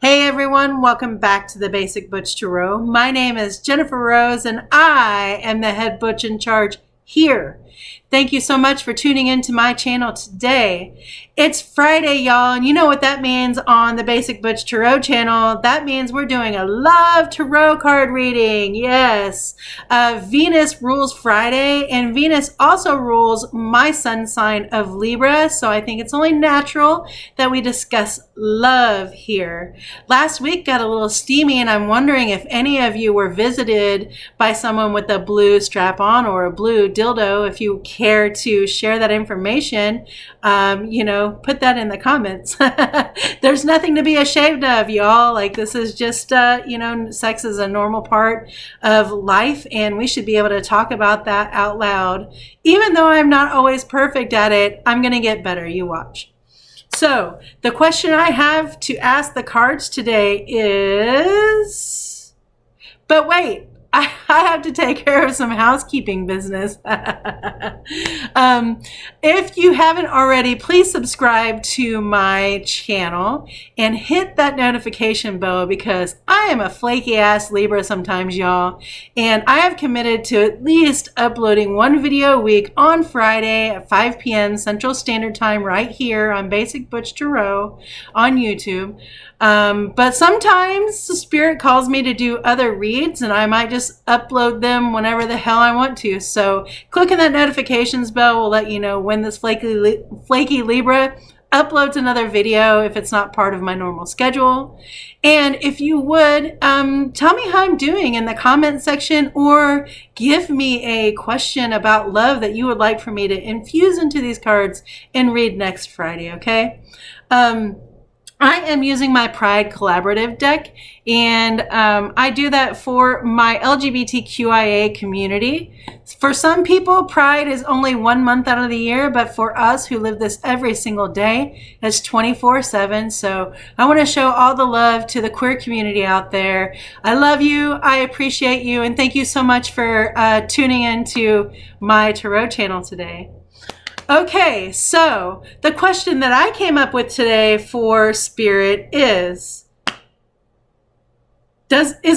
Hey everyone, welcome back to the Basic Butch Tarot. My name is Jennifer Rose and I am the head butch in charge here. Thank you so much for tuning into my channel today. It's Friday, y'all, and you know what that means on the Basic Butch Tarot channel. That means we're doing a love tarot card reading. Yes, Venus rules Friday, and Venus also rules my sun sign of Libra, so I think it's only natural that we discuss love here. Last week got a little steamy, and I'm wondering if any of you were visited by someone with a blue strap-on or a blue dildo. If you care to share that information, put that in the comments. There's nothing to be ashamed of, y'all. Like, this is just, sex is a normal part of life, and we should be able to talk about that out loud. Even though I'm not always perfect at it, I'm going to get better. You watch. So, the question I have to ask the cards today is, but wait, I have to take care of some housekeeping business. If you haven't already, please subscribe to my channel and hit that notification bell, because I am a flaky ass Libra sometimes, y'all. And I have committed to at least uploading one video a week on Friday at 5 p.m. Central Standard Time right here on Basic Butch Tarot on YouTube. But sometimes the spirit calls me to do other reads, and I might just upload them whenever the hell I want to. So clicking that notifications bell will let you know when this flaky Libra uploads another video if it's not part of my normal schedule. And if you would, tell me how I'm doing in the comment section, or give me a question about love that you would like for me to infuse into these cards and read next Friday, okay? I am using my Pride Collaborative deck, and I do that for my LGBTQIA community. For some people, Pride is only 1 month out of the year, but for us who live this every single day, it's 24/7. So I want to show all the love to the queer community out there. I love you, I appreciate you, and thank you so much for tuning into my tarot channel today. Okay, so the question that I came up with today for Spirit is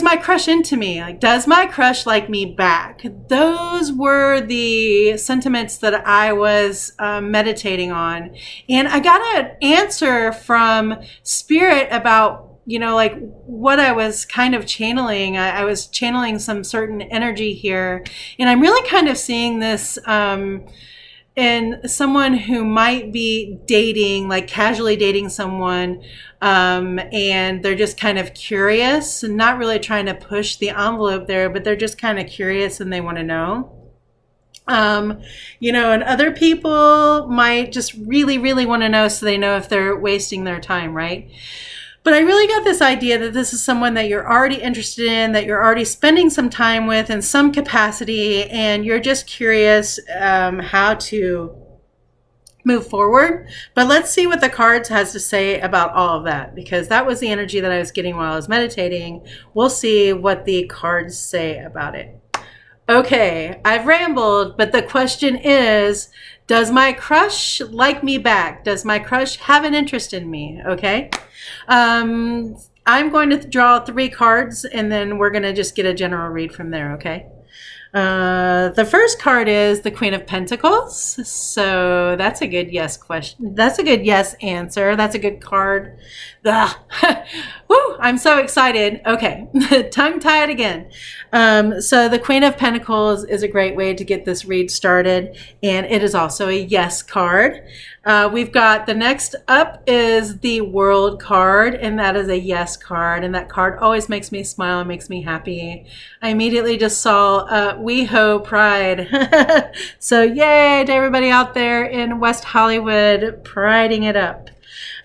my crush into me? Like, does my crush like me back? Those were the sentiments that I was meditating on. And I got an answer from Spirit about, like what I was kind of channeling. I was channeling some certain energy here. And I'm really kind of seeing this and someone who might be dating, like casually dating someone, and they're just kind of curious and not really trying to push the envelope there, but they're just kind of curious and they want to know. And other people might just really, really want to know so they know if they're wasting their time, right? But I really got this idea that this is someone that you're already interested in, that you're already spending some time with in some capacity, and you're just curious how to move forward. But let's see what the cards has to say about all of that, because that was the energy that I was getting while I was meditating. We'll see what the cards say about it. Okay, I've rambled, but the question is, does my crush like me back? Does my crush have an interest in me? Okay. I'm going to draw 3 cards, and then we're going to just get a general read from there, okay? The first card is the Queen of Pentacles. So that's a good yes question. That's a good yes answer. That's a good card. Woo, I'm so excited. Okay, tongue-tied again. So the Queen of Pentacles is a great way to get this read started, and it is also a yes card. We've got the next up is the World card, and that is a yes card, and that card always makes me smile and makes me happy. I immediately just saw WeHo Pride. So yay to everybody out there in West Hollywood priding it up.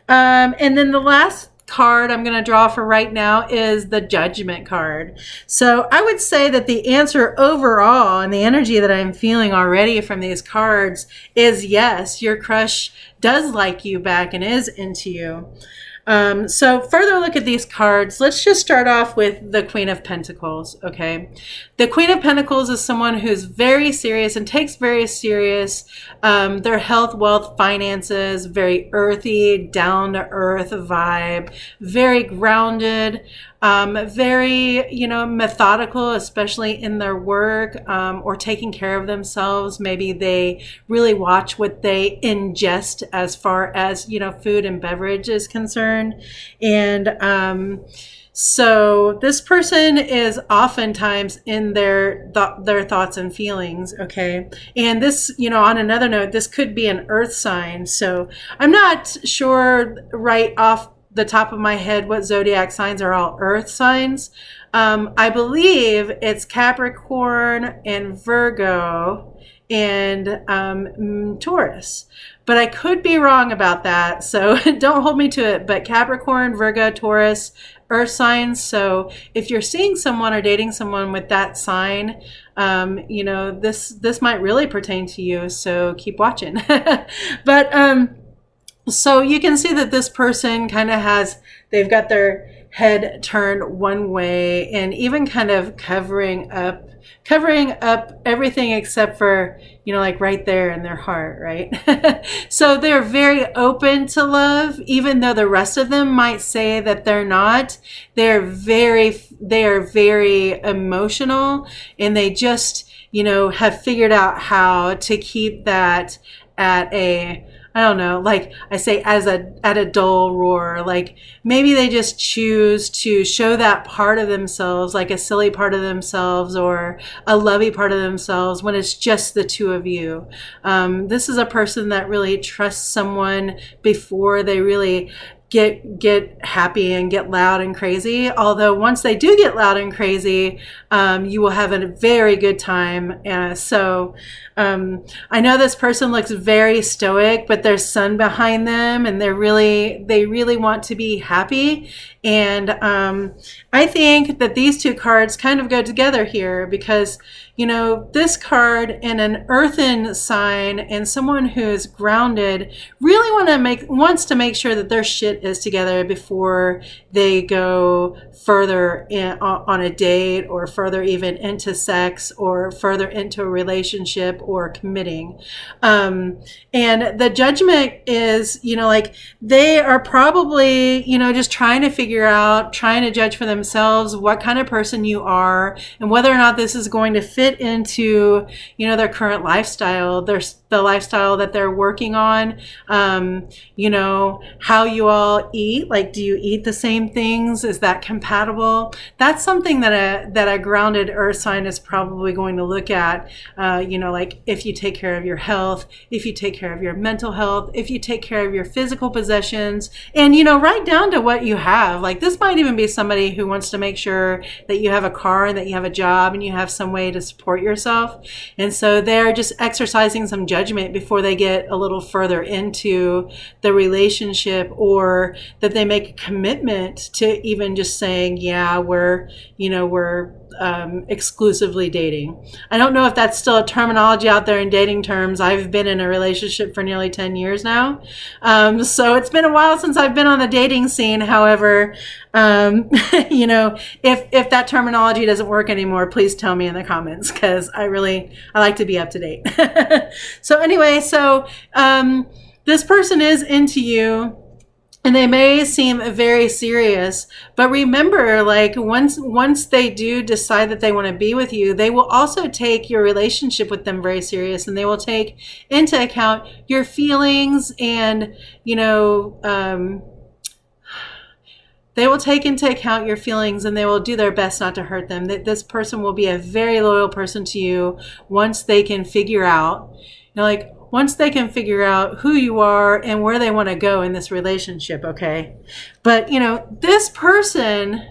And then the last card I'm going to draw for right now is the Judgment card. So I would say that the answer overall, and the energy that I'm feeling already from these cards, is yes, your crush does like you back and is into you. So further look at these cards. Let's just start off with the Queen of Pentacles, okay? The Queen of Pentacles is someone who's very serious and takes very serious their health, wealth, finances, very earthy, down-to-earth vibe, very grounded, very, methodical, especially in their work or taking care of themselves. Maybe they really watch what they ingest as far as, food and beverage is concerned. And so this person is oftentimes in their thoughts and feelings, okay? And this, on another note, this could be an earth sign. So I'm not sure right off the top of my head what zodiac signs are all earth signs. I believe it's Capricorn and Virgo and Taurus. But I could be wrong about that, so don't hold me to it. But Capricorn, Virgo, Taurus, earth signs. So if you're seeing someone or dating someone with that sign, this might really pertain to you. So keep watching. But so you can see that this person kind of they've got their head turned one way and even kind of covering up everything except for, like right there in their heart, right? So they're very open to love, even though the rest of them might say that they're not. They are very emotional, and they just, have figured out how to keep that at I don't know, like I say, at a dull roar. Like maybe they just choose to show that part of themselves, like a silly part of themselves or a lovey part of themselves, when it's just the two of you. This is a person that really trusts someone before they really get happy and get loud and crazy. Although once they do get loud and crazy, you will have a very good time. I know this person looks very stoic, but there's sun behind them, and they really want to be happy. And I think that these two cards kind of go together here because, this card and an earthen sign and someone who's grounded really wants to make sure that their shit is together before they go further on a date or further even into sex or further into a relationship or committing. And the judgment is, they are probably, just trying to judge for themselves what kind of person you are and whether or not this is going to fit into, their current lifestyle, the lifestyle that they're working on, how you all eat. Like, do you eat the same things? Is that compatible? That's something that a grounded earth sign is probably going to look at, like if you take care of your health, if you take care of your mental health, if you take care of your physical possessions, and, right down to what you have. Like this might even be somebody who wants to make sure that you have a car and that you have a job and you have some way to support yourself. And so they're just exercising some judgment before they get a little further into the relationship, or that they make a commitment to even just saying, yeah, we're exclusively dating. I don't know if that's still a terminology out there in dating terms. I've been in a relationship for nearly 10 years now. So it's been a while since I've been on the dating scene. However, if that terminology doesn't work anymore, please tell me in the comments, because I like to be up to date. So anyway, this person is into you. And they may seem very serious, but remember, like once they do decide that they want to be with you, they will also take your relationship with them very serious, and they will take into account your feelings, and they will take into account your feelings, and they will do their best not to hurt them. This person will be a very loyal person to you once they can figure out, once they can figure out who you are and where they want to go in this relationship, okay? But, this person,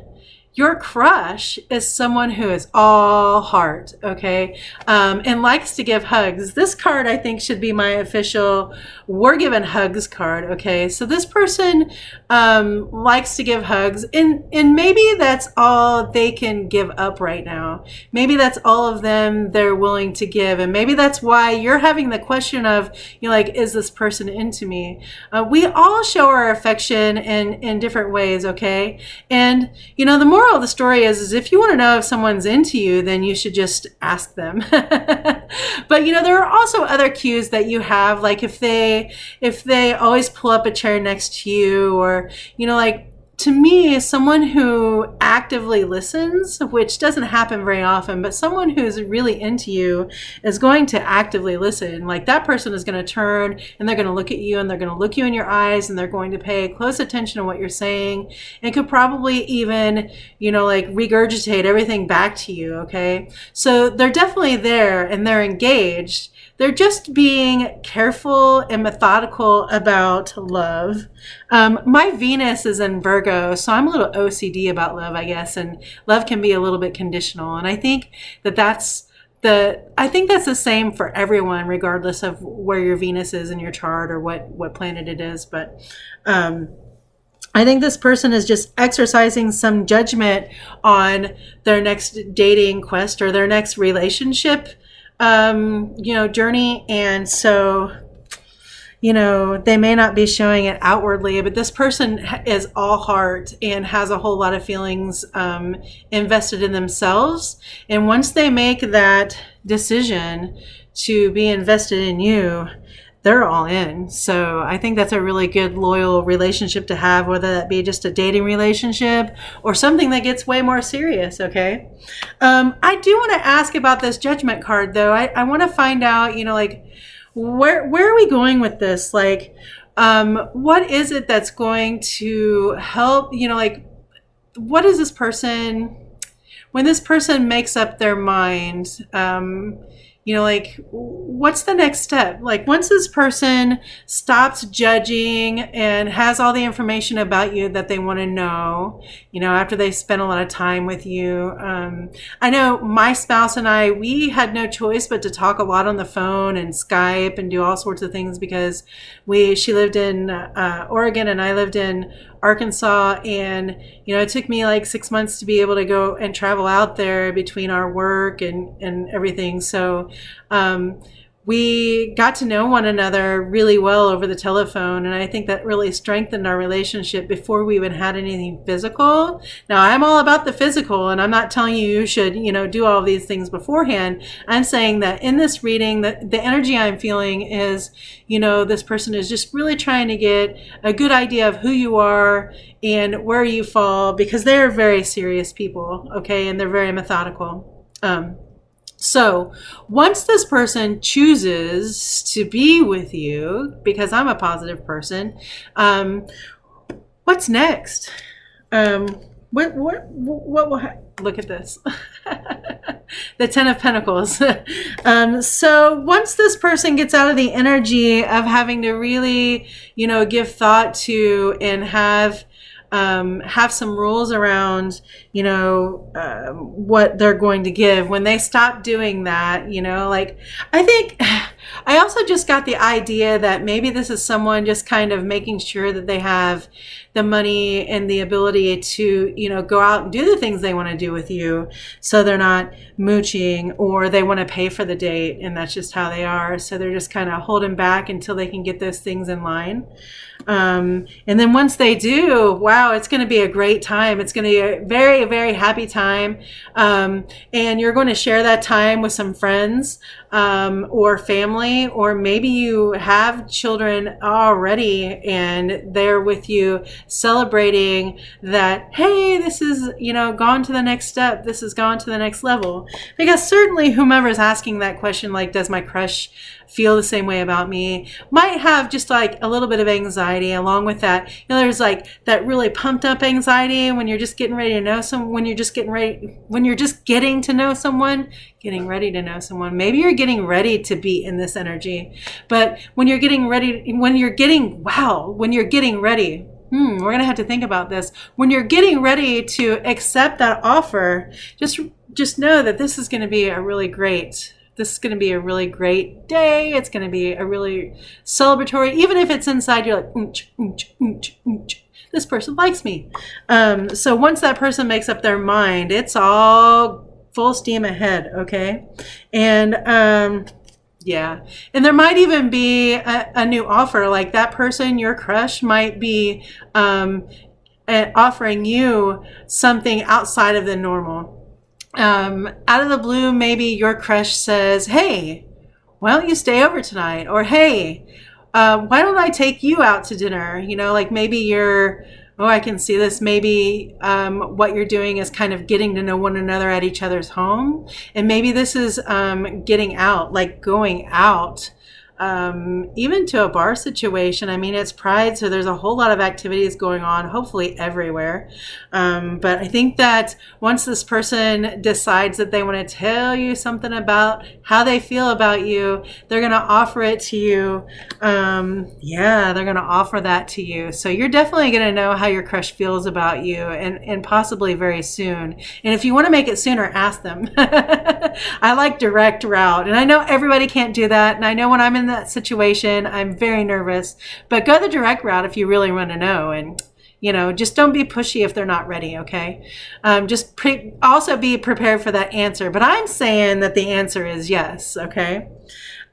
Your crush is someone who is all heart, okay, and likes to give hugs. This card, I think, should be my official "we're giving hugs" card, okay? So this person likes to give hugs, and maybe that's all they can give up right now. Maybe that's all of them they're willing to give, and maybe that's why you're having the question of, like, is this person into me? We all show our affection in different ways, okay? And, the moral of the story is if you want to know if someone's into you, then you should just ask them. But, there are also other cues that you have, like if they always pull up a chair next to you, or, like, to me, someone who actively listens, which doesn't happen very often, but someone who's really into you is going to actively listen. Like, that person is going to turn and they're going to look at you, and they're going to look you in your eyes, and they're going to pay close attention to what you're saying, and could probably even, like, regurgitate everything back to you, okay? So they're definitely there and they're engaged. They're just being careful and methodical about love. My Venus is in Virgo, so I'm a little OCD about love, I guess, and love can be a little bit conditional. And I think that's the same for everyone, regardless of where your Venus is in your chart or what planet it is. But I think this person is just exercising some judgment on their next dating quest or their next relationship journey. And so, they may not be showing it outwardly, but this person is all heart and has a whole lot of feelings invested in themselves. And once they make that decision to be invested in you, they're all in. So I think that's a really good, loyal relationship to have, whether that be just a dating relationship or something that gets way more serious, okay? I do want to ask about this judgment card, though. I want to find out, like, where are we going with this? Like, what is it that's going to help, like, what is this person, when this person makes up their mind, like, what's the next step? Like, once this person stops judging and has all the information about you that they want to know, after they spend a lot of time with you. I know my spouse and I, we had no choice but to talk a lot on the phone and Skype and do all sorts of things because she lived in Oregon and I lived in Arkansas, and it took me like 6 months to be able to go and travel out there between our work and everything. So we got to know one another really well over the telephone, and I think that really strengthened our relationship before we even had anything physical. Now, I'm all about the physical, and I'm not telling you should, do all of these things beforehand. I'm saying that in this reading, the energy I'm feeling is, this person is just really trying to get a good idea of who you are and where you fall, because they're very serious people, okay, and they're very methodical. So once this person chooses to be with you, because I'm a positive person, what's next? What will look at this. The Ten of Pentacles. So once this person gets out of the energy of having to really, give thought to and have some rules around, what they're going to give, when they stop doing that, like, I think I also just got the idea that maybe this is someone just kind of making sure that they have the money and the ability to, go out and do the things they want to do with you, so they're not mooching, or they want to pay for the date and that's just how they are. So they're just kind of holding back until they can get those things in line. And then once they do, wow, it's going to be a great time. It's going to be a very, very happy time. And you're going to share that time with some friends, or family, or maybe you have children already and they're with you celebrating that, hey, this is, gone to the next step. This has gone to the next level. Because certainly whomever's asking that question, like, does my crush feel the same way about me, might have just like a little bit of anxiety along with that. There's like that really pumped up anxiety when you're just getting ready to know someone, when you're just getting to know someone, getting ready to know someone. Maybe you're getting ready to be in this energy, but when you're getting ready, we're going to have to think about this. When you're getting ready to accept that offer, just know that this is going to be a really great day. It's going to be a really celebratory, even if it's inside, you're like, this person likes me. So once that person makes up their mind, it's all full steam ahead. Okay. And, yeah. And there might even be a new offer, like that person, your crush, might be offering you something outside of the normal. Out of the blue, maybe your crush says, hey, why don't you stay over tonight? Or, hey, why don't I take you out to dinner? You know, like maybe I can see this. Maybe what you're doing is kind of getting to know one another at each other's home. And maybe this is getting out, like going out, even to a bar situation. I mean, it's Pride, so there's a whole lot of activities going on, hopefully everywhere. But I think that once this person decides that they want to tell you something about how they feel about you, they're going to offer it to you. They're going to offer that to you. So you're definitely going to know how your crush feels about you, and possibly very soon. And if you want to make it sooner, ask them. I like direct route. And I know everybody can't do that. And I know when I'm in that situation, I'm very nervous, but go the direct route if you really want to know. And, you know, just don't be pushy if they're not ready. Okay. Also be prepared for that answer, but I'm saying that the answer is yes. Okay.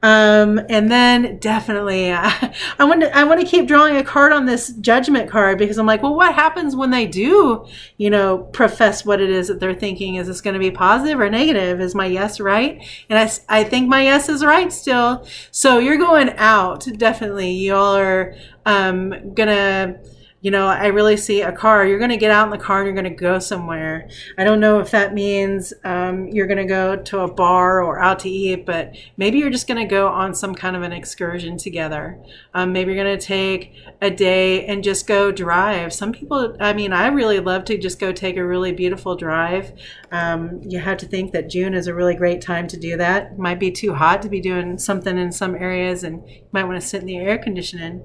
And then definitely, I want to keep drawing a card on this Judgment card, because I'm like, well, what happens when they do, you know, profess what it is that they're thinking? Is this going to be positive or negative? Is my yes right? And I think my yes is right still. So you're going out. Definitely. Y'all are, gonna, you know, I really see a car. You're going to get out in the car and you're going to go somewhere. I don't know if that means you're going to go to a bar or out to eat, but maybe you're just going to go on some kind of an excursion together. Maybe you're going to take a day and just go drive. Some people, I mean, I really love to just go take a really beautiful drive. You have to think that June is a really great time to do that. It might be too hot to be doing something in some areas, and you might want to sit in the air conditioning.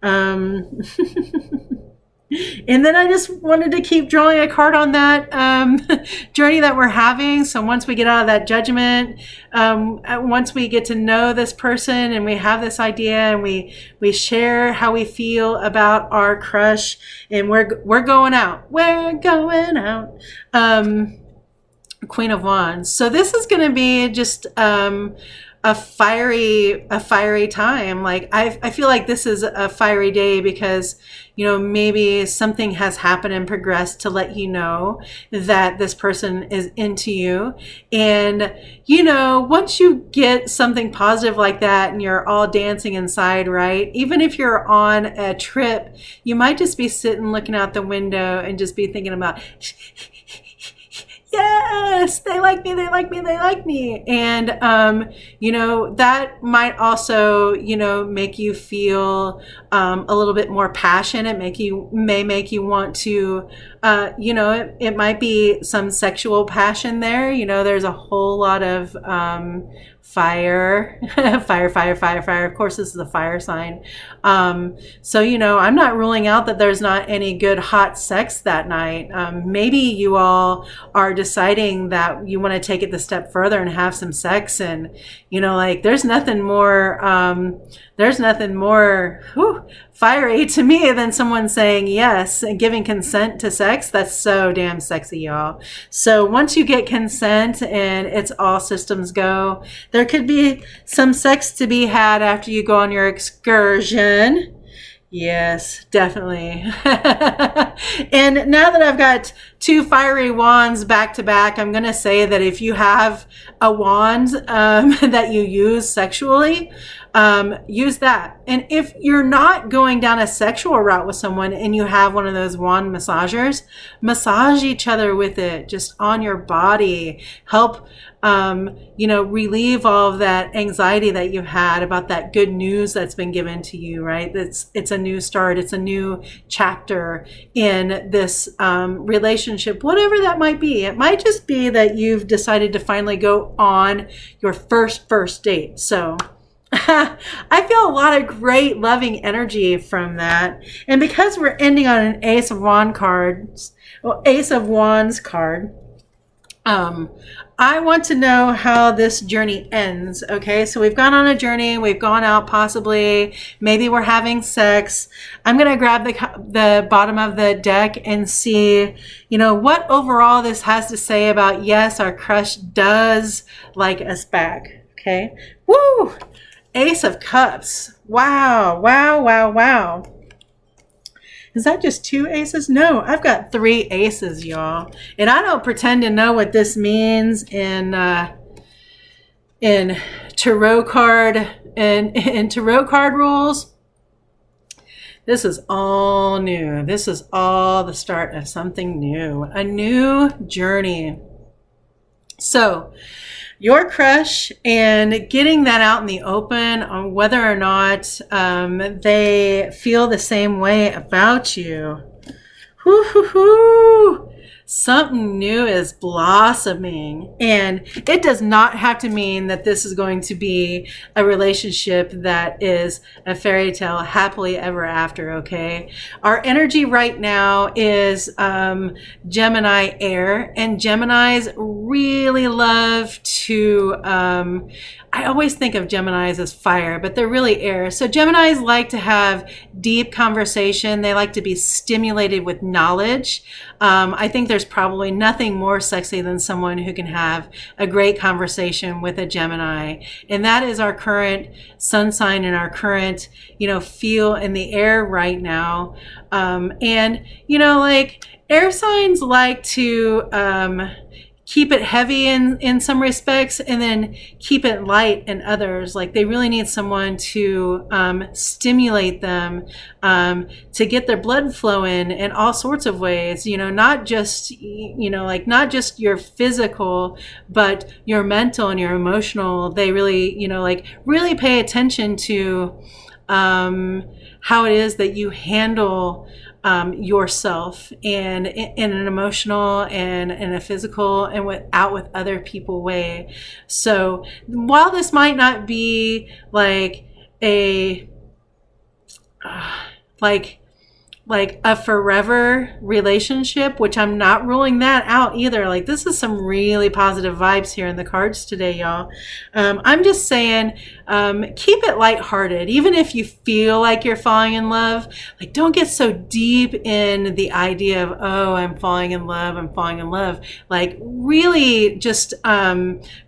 And then I just wanted to keep drawing a card on that journey that we're having. So once we get out of that Judgment, once we get to know this person and we have this idea and we share how we feel about our crush, and we're going out. We're going out. Queen of Wands. So this is going to be just a fiery time. Like I feel like this is a fiery day because, you know, maybe something has happened and progressed to let you know that this person is into you. And, you know, once you get something positive like that and you're all dancing inside, right? Even if you're on a trip, you might just be sitting looking out the window and just be thinking about, yes, they like me, they like me, they like me. And, you know, that might also, you know, make you feel a little bit more passion. It may make you want to, you know, it might be some sexual passion there. You know, there's a whole lot of fire. Of course, this is a fire sign. So, you know, I'm not ruling out that there's not any good hot sex that night. Maybe you all are deciding that you want to take it the step further and have some sex. And, you know, like there's nothing more fiery to me than someone saying yes and giving consent to sex. That's so damn sexy, y'all. So once you get consent and it's all systems go, there could be some sex to be had after you go on your excursion. Yes, definitely. And now that I've got two fiery wands back to back, I'm going to say that if you have a wand that you use sexually, use that. And if you're not going down a sexual route with someone and you have one of those wand massagers, massage each other with it just on your body. Help, you know, relieve all of that anxiety that you've had about that good news that's been given to you, right? It's a new start. It's a new chapter in this relationship, whatever that might be. It might just be that you've decided to finally go on your first date. So I feel a lot of great loving energy from that. And because we're ending on an Ace of Wands card, I want to know how this journey ends. Okay, so we've gone on a journey, we've gone out, possibly, maybe we're having sex. I'm going to grab the bottom of the deck and see, what overall this has to say about, yes, our crush does like us back. Okay, woo! Ace of Cups. Wow, wow, wow, wow. Is that just 2 aces? No, I've got 3 aces, y'all. And I don't pretend to know what this means in tarot card in tarot card rules. This is all new. This is all the start of something new, a new journey. So, your crush and getting that out in the open on whether or not they feel the same way about you. Hoo, hoo, hoo. Something new is blossoming, and it does not have to mean that this is going to be a relationship that is a fairy tale happily ever after. Okay, our energy right now is Gemini air, and Geminis really love to I always think of Geminis as fire, but they're really air. So Geminis like to have deep conversation. They like to be stimulated with knowledge. I think there's probably nothing more sexy than someone who can have a great conversation with a Gemini. And that is our current sun sign and our current, feel in the air right now. And, air signs like to keep it heavy in some respects and then keep it light in others. Like they really need someone to stimulate them, to get their blood flowing in all sorts of ways, not just, not just your physical, but your mental and your emotional. They really, really pay attention to how it is that you handle yourself and in an emotional and in a physical and with other people way. So while this might not be like a like a forever relationship, which I'm not ruling that out either. Like this is some really positive vibes here in the cards today, y'all. I'm just saying, keep it lighthearted. Even if you feel like you're falling in love, like don't get so deep in the idea of, oh, I'm falling in love. Like really just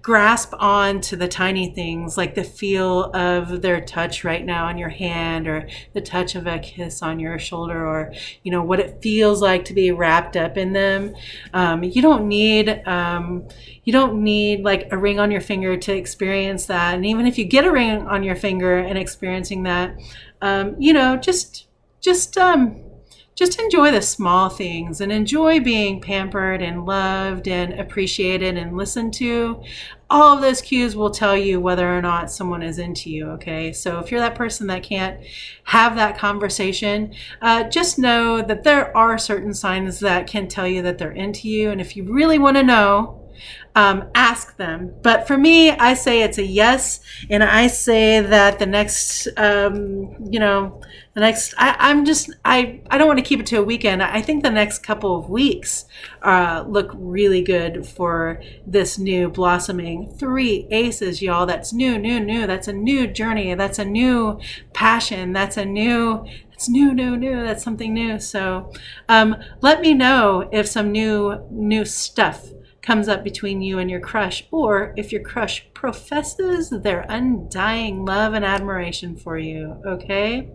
grasp on to the tiny things, like the feel of their touch right now on your hand, or the touch of a kiss on your shoulder, or what it feels like to be wrapped up in them. You don't need like a ring on your finger to experience that. And even if you get a ring on your finger and experiencing that, just enjoy the small things and enjoy being pampered and loved and appreciated and listened to. All of those cues will tell you whether or not someone is into you, okay? So if you're that person that can't have that conversation, just know that there are certain signs that can tell you that they're into you. And if you really want to know, ask them. But for me, I say it's a yes. And I say that the next, I don't want to keep it to a weekend. I think the next couple of weeks look really good for this new blossoming. 3 aces, y'all. That's new. That's a new journey. That's a new passion. That's new. That's something new. So let me know if some new stuff comes up between you and your crush, or if your crush professes their undying love and admiration for you, okay?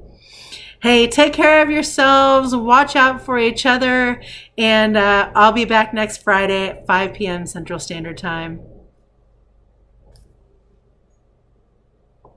Hey, take care of yourselves, watch out for each other, and I'll be back next Friday at 5 p.m. Central Standard Time.